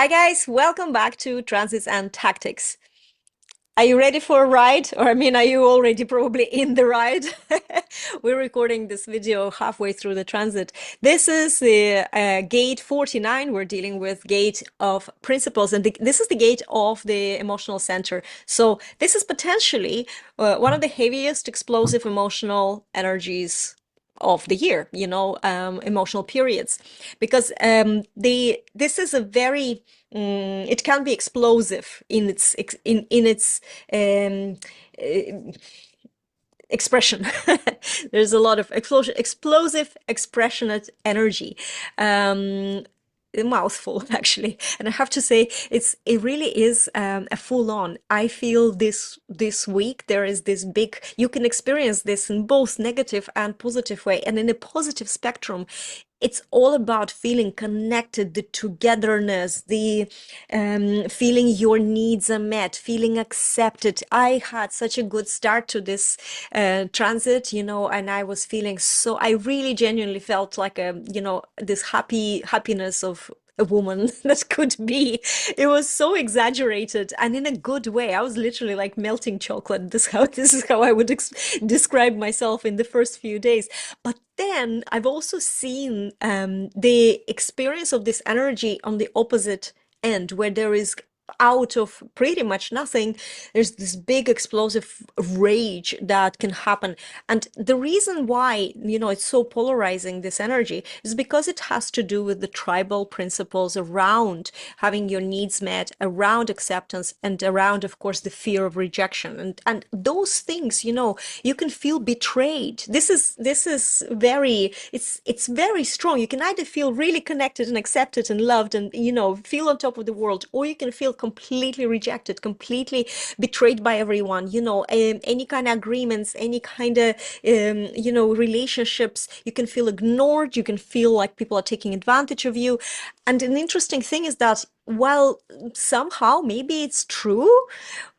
Hi guys, welcome back to Transits and Tactics. Are you ready for a ride? Or are you already probably in the ride? We're recording this video halfway through the transit. This is the gate 49. We're dealing with gate of principles, and this is the gate of the emotional center. So this is potentially one of the heaviest explosive emotional energies of the year, emotional periods, because this is a very it can be explosive in its um, uh, expression. There's a lot of explosive, expressionate energy. A mouthful actually, and I have to say it really is a full on. I feel this week there is this big, you can experience this in both negative and positive way, and in a positive spectrum it's all about feeling connected, the togetherness, the feeling your needs are met, feeling accepted. I had such a good start to this transit, and I was feeling so, I really genuinely felt like this happiness of a woman that could be. It was so exaggerated and in a good way. I was literally like melting chocolate. This is how I would describe myself in the first few days. But then I've also seen the experience of this energy on the opposite end, where there is out of pretty much nothing, there's this big explosive rage that can happen. And the reason why, it's so polarizing, this energy, is because it has to do with the tribal principles around having your needs met, around acceptance, and around, of course, the fear of rejection. And those things, you can feel betrayed. This is very, it's very strong. You can either feel really connected and accepted and loved and, feel on top of the world, or you can feel completely rejected, completely betrayed by everyone, any kind of agreements, any kind of, relationships, you can feel ignored, you can feel like people are taking advantage of you. And an interesting thing is that while somehow maybe it's true,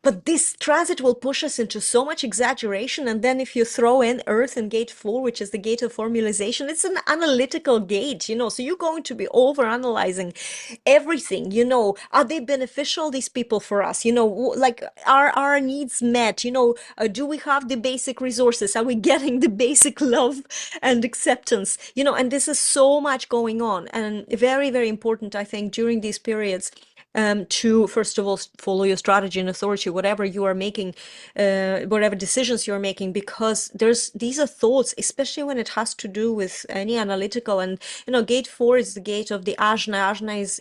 but this transit will push us into so much exaggeration. And then if you throw in Earth and gate 4, which is the gate of formalization, it's an analytical gate, so you're going to be over analyzing everything. Are they beneficial, these people, for us? Like, are our needs met? Do we have the basic resources? Are we getting the basic love and acceptance? And this is so much going on, and very, very important, I think, during these periods, to first of all follow your strategy and authority, whatever you are making, whatever decisions you're making, because these are thoughts, especially when it has to do with any analytical. And gate 4 is the gate of the ajna.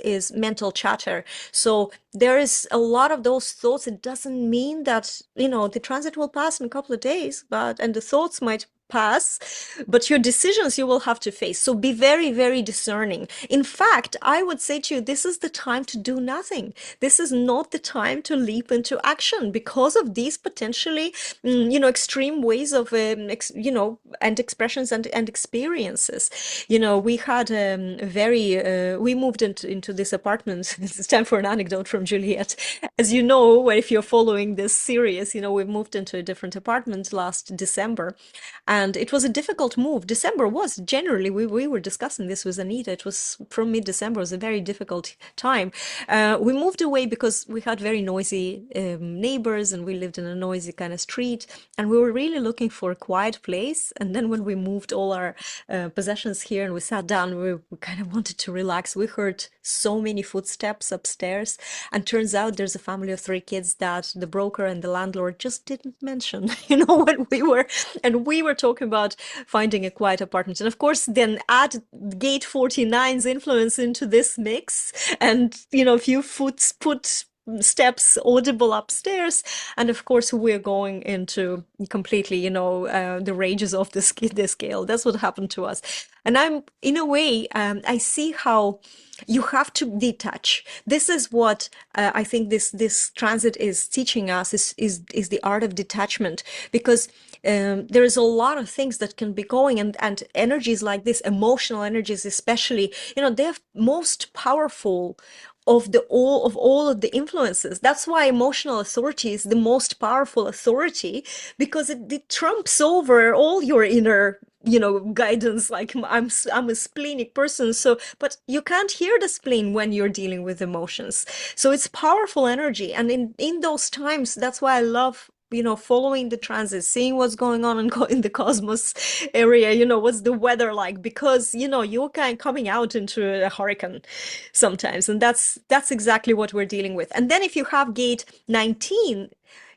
Is mental chatter. So there is a lot of those thoughts. It doesn't mean that the transit will pass in a couple of days, and the thoughts might pass, but your decisions you will have to face. So be very, very discerning. In fact, I would say to you, this is the time to do nothing. This is not the time to leap into action because of these potentially, extreme ways of, and expressions and experiences. We had we moved into this apartment. It's time for an anecdote from Juliette. As you know, if you're following this series, we moved into a different apartment last December. And it was a difficult move. December was generally, we were discussing this with Anita. It was from mid-December, it was a very difficult time. We moved away because we had very noisy neighbors, and we lived in a noisy kind of street. And we were really looking for a quiet place. And then when we moved all our possessions here and we sat down, we kind of wanted to relax. We heard so many footsteps upstairs. And turns out there's a family of 3 kids that the broker and the landlord just didn't mention, when we were talking about finding a quiet apartment. And of course, then add gate 49's influence into this mix, and a few steps audible upstairs, and of course we're going into completely, the ranges of the scale. That's what happened to us. And I'm, in a way, I see how you have to detach. This is what I think this transit is teaching us, is the art of detachment, because there is a lot of things that can be going, and energies like this, emotional energies especially, they're most powerful of all of the influences. That's why emotional authority is the most powerful authority, because it trumps over all your inner guidance. Like I'm a splenic person, so but you can't hear the spleen when you're dealing with emotions. So it's powerful energy, and in those times, that's why I love following the transit, seeing what's going on in the cosmos area. What's the weather like, because you're kind of coming out into a hurricane sometimes, and that's exactly what we're dealing with. And then if you have gate 19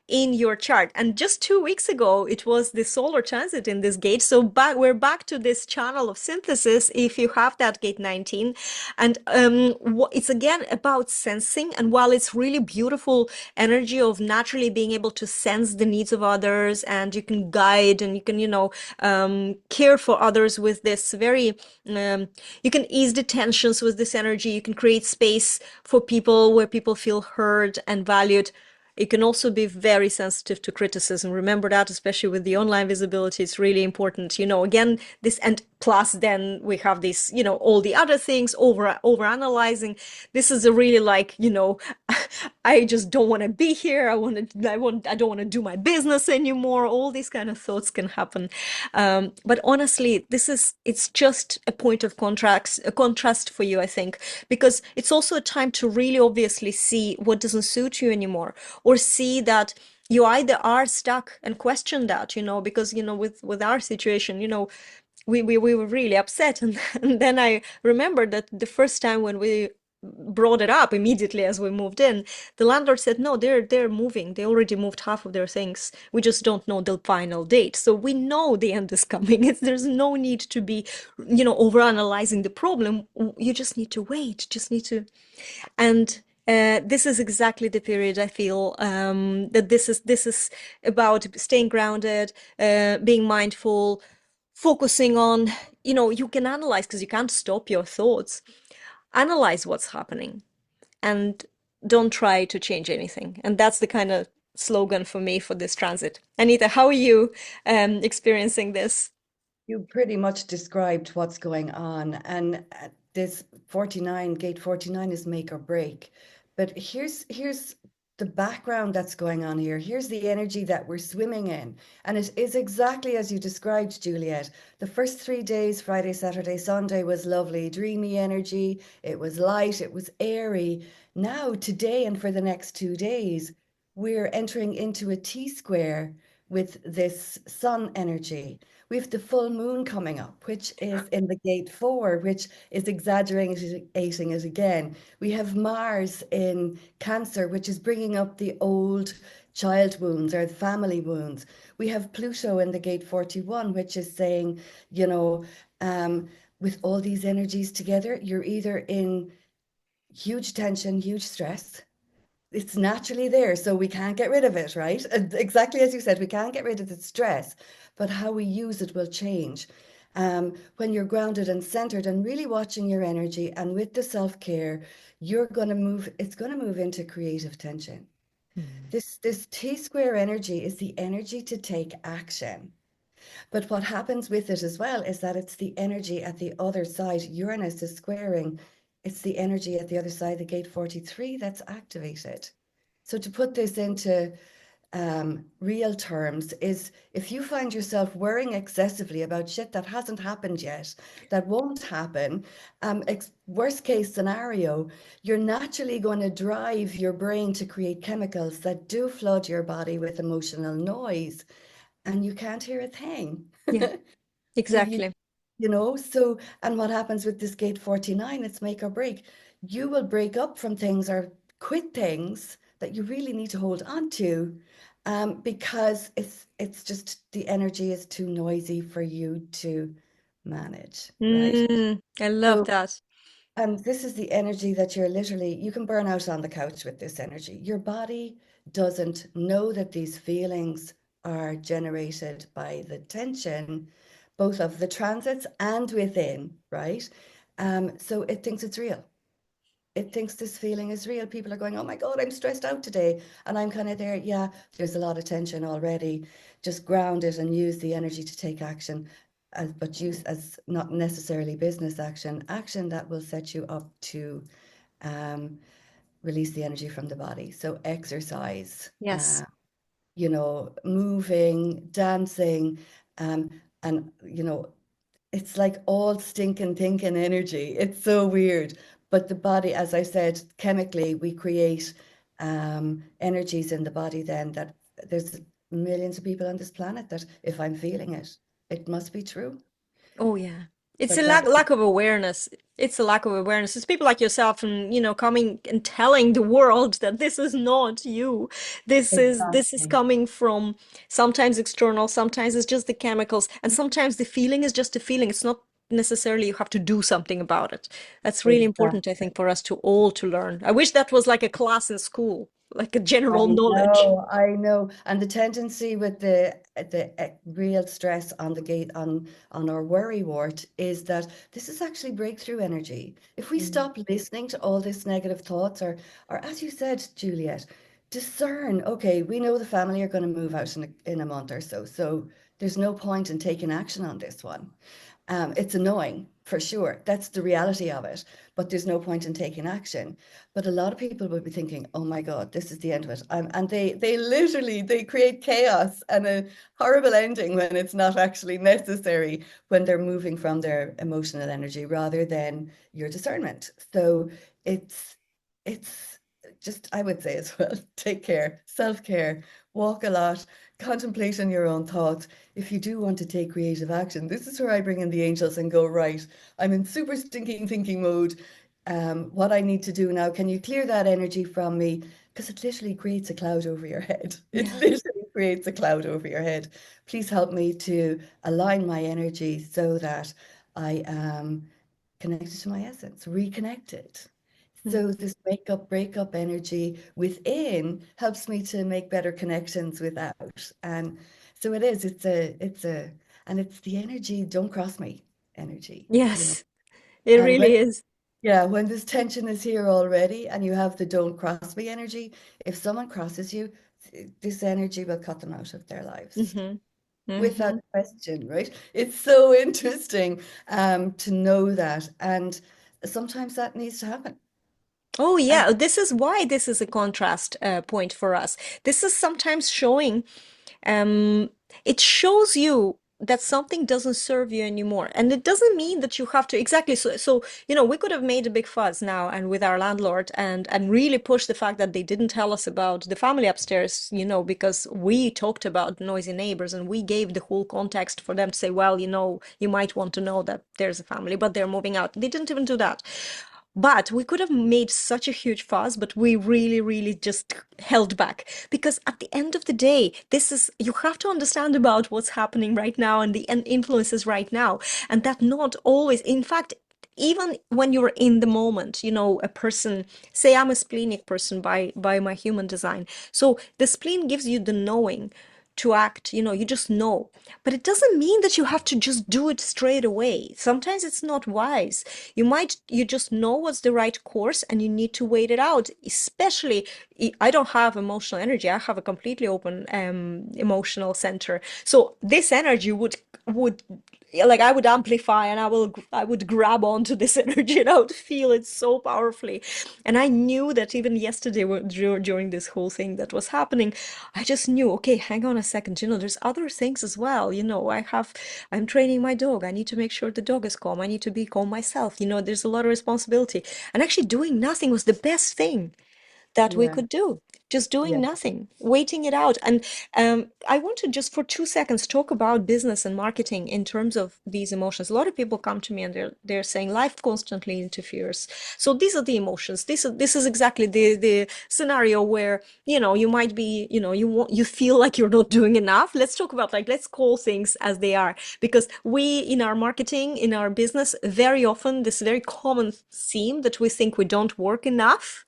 in your chart. And just 2 weeks ago, it was the solar transit in this gate. So we're back to this channel of synthesis if you have that gate 19. And it's again about sensing. And while it's really beautiful energy of naturally being able to sense the needs of others, and you can guide and you can, care for others with this very, you can ease the tensions with this energy. You can create space for people where people feel heard and valued. It can also be very sensitive to criticism. Remember that, especially with the online visibility, it's really important. Again, this, and plus then we have this, all the other things, over analyzing. This is a really like, I just don't want to be here. I don't want to do my business anymore. All these kind of thoughts can happen. But honestly, it's just a point of a contrast for you, I think, because it's also a time to really obviously see what doesn't suit you anymore, or see that you either are stuck and question that, because, with our situation, we were really upset. And then I remembered that the first time when we brought it up immediately as we moved in, the landlord said, no, they're moving. They already moved half of their things. We just don't know the final date. So we know the end is coming. There's no need to be, overanalyzing the problem. You just need to wait, just need to. And this is exactly the period I feel that this is about staying grounded, being mindful, focusing on, you can analyze, because you can't stop your thoughts. Analyze what's happening and don't try to change anything. And that's the kind of slogan for me for this transit. Anita, how are you experiencing this? You pretty much described what's going on, and this 49, gate 49 is make or break. But here's the background that's going on here. Here's the energy that we're swimming in. And it is exactly as you described, Juliette. The first 3 days, Friday, Saturday, Sunday, was lovely, dreamy energy. It was light, it was airy. Now, today and for the next 2 days, we're entering into a T square with this sun energy. We have the full moon coming up, which is in the gate 4, which is exaggerating it again. We have Mars in Cancer, which is bringing up the old child wounds or the family wounds. We have Pluto in the gate 41, which is saying, you know, with all these energies together, you're either in huge tension, huge stress. It's naturally there, so we can't get rid of it, right? Exactly as you said, we can't get rid of the stress, but how we use it will change. When you're grounded and centered and really watching your energy, and with the self-care, you're going to move, it's going to move into creative tension. Mm. This T square energy is the energy to take action. But what happens with it as well is that it's the energy at the other side. Uranus is squaring. It's the energy at the other side, the gate 43, that's activated. So to put this into real terms is if you find yourself worrying excessively about shit that hasn't happened yet, that won't happen, worst case scenario, you're naturally going to drive your brain to create chemicals that do flood your body with emotional noise, and you can't hear a thing. Yeah, You, exactly. so, and what happens with this gate 49, it's make or break. You will break up from things or quit things that you really need to hold on to, because it's just the energy is too noisy for you to manage, right? I love So, that. and this is the energy that you're literally, you can burn out on the couch with this energy. Your body doesn't know that these feelings are generated by the tension, both of the transits and within, right? So it thinks it's real. It thinks this feeling is real. People are going, oh my God, I'm stressed out today. And I'm kind of there, yeah, there's a lot of tension already. Just ground it and use the energy to take action, but use as not necessarily business action, action that will set you up to um, release the energy from the body. So exercise, Yes. moving, dancing, um, And, it's like all stinking thinking energy. It's so weird. But the body, as I said, chemically, we create energies in the body then that there's millions of people on this planet that if I'm feeling it, it must be true. Oh yeah. It's a Like that. lack of awareness. It's a lack of awareness. It's people like yourself and coming and telling the world that this is not you. This is Exactly. coming from sometimes external, sometimes it's just the chemicals, and sometimes the feeling is just a feeling. It's not necessarily you have to do something about it. That's really important, I Exactly. think, for us to all to learn. I wish that was like a class in school, like a general knowledge. I know. And the tendency with the real stress on the gate on our worry wart is that this is actually breakthrough energy. If we Mm. stop listening to all this negative thoughts, or as you said, Juliet, discern, okay, we know the family are going to move out in a month or so. So there's no point in taking action on this one. It's annoying for sure. That's the reality of it. But there's no point in taking action. But a lot of people will be thinking, "Oh my God, this is the end of it," and they literally they create chaos and a horrible ending when it's not actually necessary when they're moving from their emotional energy rather than your discernment. So it's it's just I would say as well, take care, self-care, walk a lot, contemplate on your own thoughts if you do want to take creative action. This is where I bring in the angels and go, right, I'm in super stinking thinking mode. What I need to do now, can you clear that energy from me? Because it literally creates a cloud over your head. It Yeah. literally creates a cloud over your head. Please help me to align my energy so that I am connected to my essence, reconnected. Mm. So this make up, break up energy within helps me to make better connections without. And so and it's the energy, don't cross me energy. Yes, it And really is. when this tension is here already and you have the don't cross me energy, if someone crosses you, this energy will cut them out of their lives Hmm. without Hmm. question, right? It's so interesting to know that. And sometimes that needs to happen. Oh, And yeah. This is why this is a contrast point for us. This is sometimes showing, um, it shows you that something doesn't serve you anymore. And it doesn't mean that you have to exactly. So, we could have made a big fuss now and with our landlord and really push the fact that they didn't tell us about the family upstairs, because we talked about noisy neighbors and we gave the whole context for them to say, well, you might want to know that there's a family, but they're moving out. They didn't even do that. But we could have made such a huge fuss, but we really, really just held back because at the end of the day, you have to understand about what's happening right now and the influences right now. And that not always, in fact, even when you're in the moment, a person, say I'm a splenic person by my human design. So the spleen gives you the knowing to act, you just know. But it doesn't mean that you have to just do it straight away. Sometimes it's not wise. You just know what's the right course and you need to wait it out. Especially, I don't have emotional energy. I have a completely open emotional center. So this energy would like I would amplify and I would grab onto this energy and I would feel it so powerfully. And I knew that even yesterday during this whole thing that was happening, I just knew, okay, hang on a second, there's other things as well. I'm training my dog. I need to make sure the dog is calm. I need to be calm myself. There's a lot of responsibility. And actually doing nothing was the best thing that we yeah, could do. Just doing yeah, nothing, waiting it out. And I want to just for 2 seconds talk about business and marketing in terms of these emotions. A lot of people come to me and they're saying life constantly interferes. So these are the emotions. This is exactly the scenario where you might be you feel like you're not doing enough. Let's talk about let's call things as they are because we in our marketing in our business very often this very common theme that we think we don't work enough,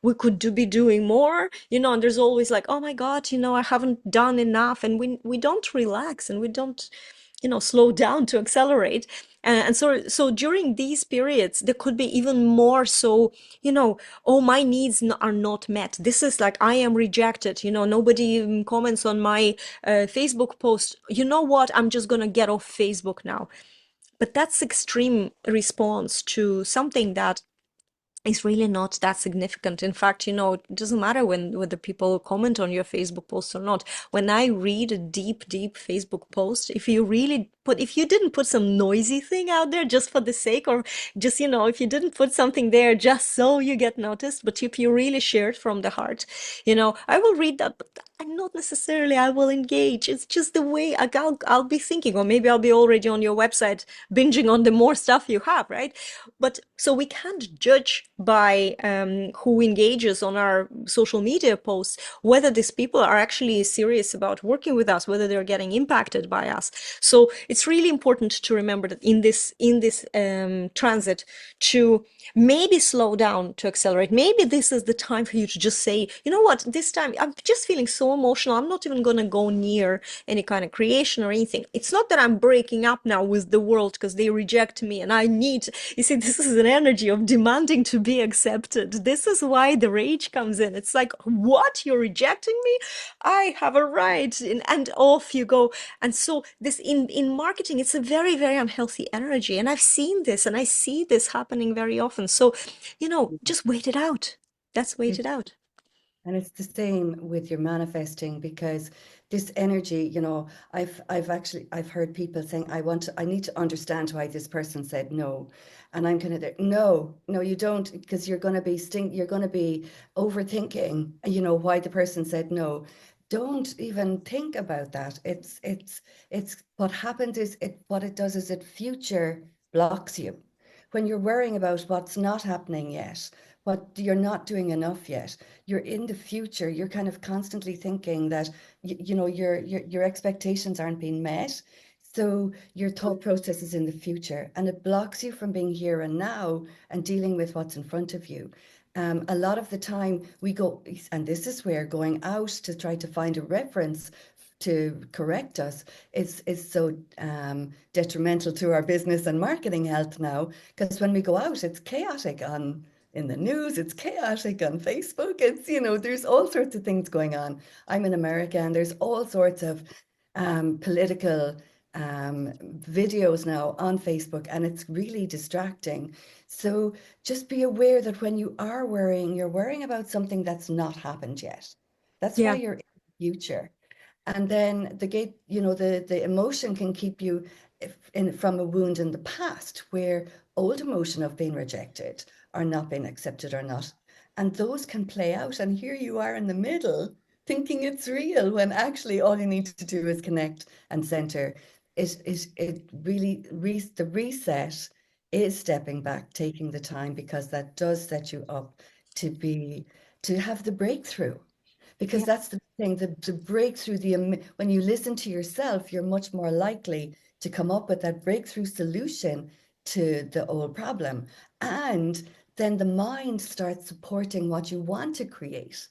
we could be doing more, and there's always like, oh my God, I haven't done enough. And we don't relax and we don't, slow down to accelerate. And so during these periods, there could be even more so, oh, my needs are not met. This is like, I am rejected. Nobody even comments on my Facebook post. You know what? I'm just going to get off Facebook now. But that's extreme response to something that is really not that significant. In fact, it doesn't matter whether people comment on your Facebook post or not. When I read a deep, deep Facebook post, if you didn't put some noisy thing out there just for the sake, or just, if you didn't put something there just so you get noticed, but if you really share it from the heart, I will read that, but and not necessarily I will engage. It's just the way I'll be thinking, or maybe I'll be already on your website binging on the more stuff you have, right? But so we can't judge by who engages on our social media posts whether these people are actually serious about working with us, whether they're getting impacted by us. So it's really important to remember that in this transit, to maybe slow down to accelerate. Maybe this is the time for you to just say, you know what, this time I'm just feeling so emotional. I'm not even going to go near any kind of creation or anything. It's not that I'm breaking up now with the world because they reject me and I need, you see, this is an energy of demanding to be accepted. This is why the rage comes in. It's like, what? You're rejecting me? I have a right. And off you go. And so this in marketing, it's a very, very unhealthy energy. And I've seen this and I see this happening very often. So, just wait it out. Let's wait It it out. And it's the same with your manifesting because this energy, I've heard people saying, I need to understand why this person said no. And I'm kind of there, no, no, you don't, because you're going to be overthinking, why the person said no. Don't even think about that. It's what happens is what it does is it future blocks you. When you're worrying about what's not happening yet, what you're not doing enough yet, you're in the future, you're kind of constantly thinking that your expectations aren't being met, so your thought process is in the future and it blocks you from being here and now and dealing with what's in front of you. A lot of the time we go, and this is where going out to try to find a reference to correct us is so detrimental to our business and marketing health now, because when we go out it's chaotic on in the news, it's chaotic on Facebook. There's all sorts of things going on. I'm in America and there's all sorts of political videos now on Facebook, and it's really distracting. So just be aware that when you are worrying, you're worrying about something that's not happened yet. That's why Yeah. you're in the future. And then the emotion can keep you from a wound in the past where old emotion of being rejected or not being accepted or not. And those can play out. And here you are in the middle thinking it's real when actually all you need to do is connect and center. It really, the reset is stepping back, taking the time, because that does set you up to have the breakthrough, because Yeah. that's the thing, the breakthrough, when you listen to yourself, you're much more likely to come up with that breakthrough solution to the old problem. And then the mind starts supporting what you want to create,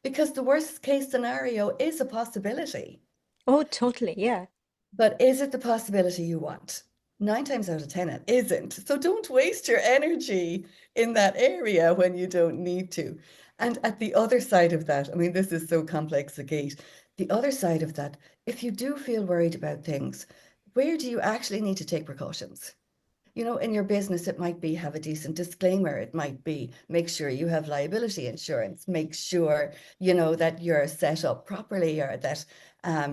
because the worst case scenario is a possibility. Oh, totally. Yeah. But is it the possibility you want? 9 times out of 10, it isn't. So don't waste your energy in that area when you don't need to. And at the other side of that, I mean, this is so complex, the gate. The other side of that, if you do feel worried about things, where do you actually need to take precautions? In your business, it might be have a decent disclaimer. It might be make sure you have liability insurance, make sure, that you're set up properly, or that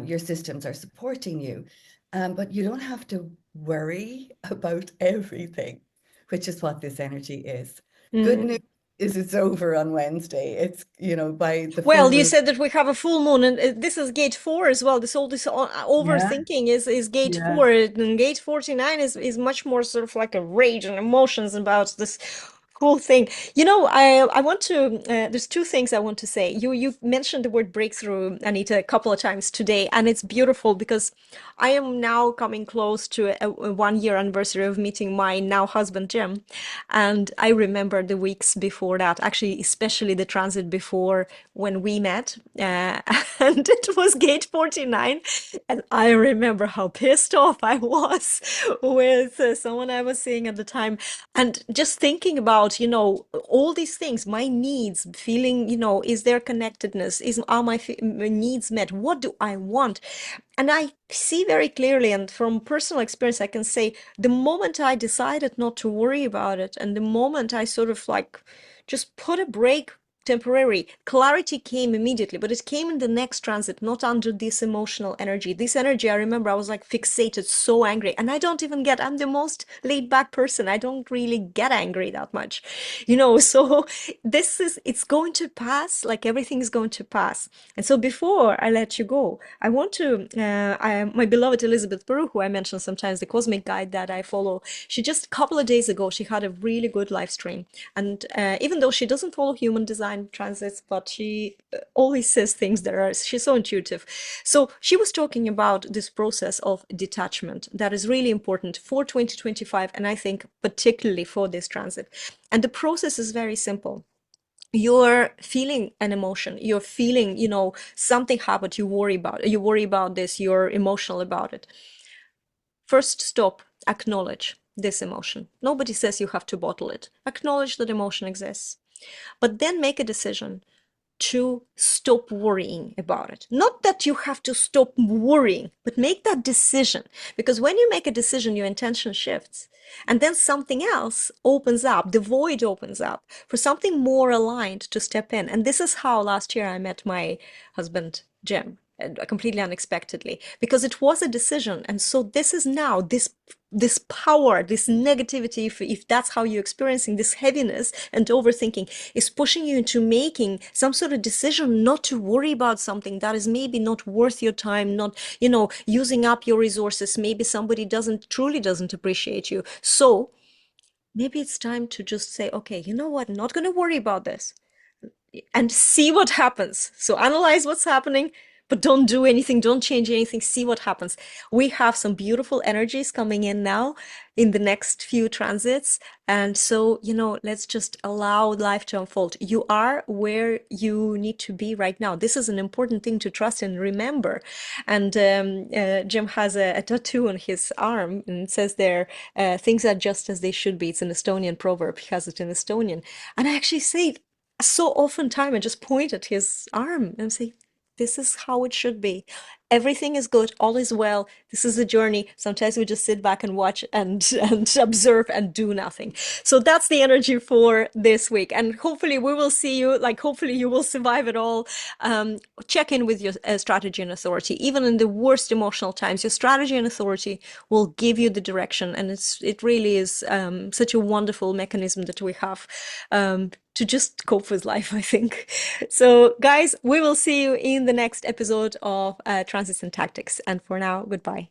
your systems are supporting you. But you don't have to worry about everything, which is what this energy is. Good news Mm. is it's over on Wednesday. It's, by the full Well, you moon. said that we have a full moon, and this is gate four as well. This Yeah, overthinking is gate yeah. four, and gate 49 is much more sort of like a rage and emotions about this whole thing. I want to. There's two things I want to say. You mentioned the word breakthrough, Anita, a couple of times today, and it's beautiful because I am now coming close to a 1 year anniversary of meeting my now husband Jim, and I remember the weeks before that, actually, especially the transit before when we met, and it was gate 49. And I remember how pissed off I was with someone I was seeing at the time. And just thinking about about, all these things, my needs, feeling, is there connectedness? Are my needs met? What do I want? And I see very clearly, and from personal experience, I can say the moment I decided not to worry about it, and the moment I sort of like just put a break, temporary, clarity came immediately, but it came in the next transit, not under this emotional energy. This energy, I remember I was like fixated, so angry. And I'm the most laid back person. I don't really get angry that much, so it's going to pass, like everything is going to pass. And so before I let you go, I want to, my beloved Elizabeth Peru, who I mentioned sometimes, the cosmic guide that I follow, she just a couple of days ago, she had a really good live stream. And even though she doesn't follow human design transits, but she always says things that are, she's so intuitive. So she was talking about this process of detachment that is really important for 2025. And I think particularly for this transit. And the process is very simple. You're feeling an emotion, you're feeling, something happened, you worry about this, you're emotional about it. First, stop, acknowledge this emotion. Nobody says you have to bottle it. Acknowledge that emotion exists, but then make a decision to stop worrying about it. Not that you have to stop worrying, but make that decision. Because when you make a decision, your intention shifts. And then something else opens up, the void opens up for something more aligned to step in. And this is how last year I met my husband, Jim, completely unexpectedly, because it was a decision. And so this is now this power, this negativity, if that's how you're experiencing this heaviness and overthinking, is pushing you into making some sort of decision not to worry about something that is maybe not worth your time, not, using up your resources. Maybe somebody truly doesn't appreciate you. So maybe it's time to just say, okay, you know what? I'm not going to worry about this and see what happens. So analyze what's happening, but don't do anything, don't change anything, see what happens. We have some beautiful energies coming in now in the next few transits. And so, let's just allow life to unfold. You are where you need to be right now. This is an important thing to trust and remember. And Jim has a tattoo on his arm and it says there, things are just as they should be. It's an Estonian proverb. He has it in Estonian. And I actually say, so often time I just point at his arm and say, this is how it should be. Everything is good, all is well. This is a journey. Sometimes we just sit back and watch and and observe and do nothing. So that's the energy for this week. And hopefully we will see you, like hopefully you will survive it all. Um, Check in with your strategy and authority. Even in the worst emotional times, your strategy and authority will give you the direction. And it really is such a wonderful mechanism that we have to just cope with life, I think. So, guys, we will see you in the next episode of Transits and Tactics. And for now, goodbye.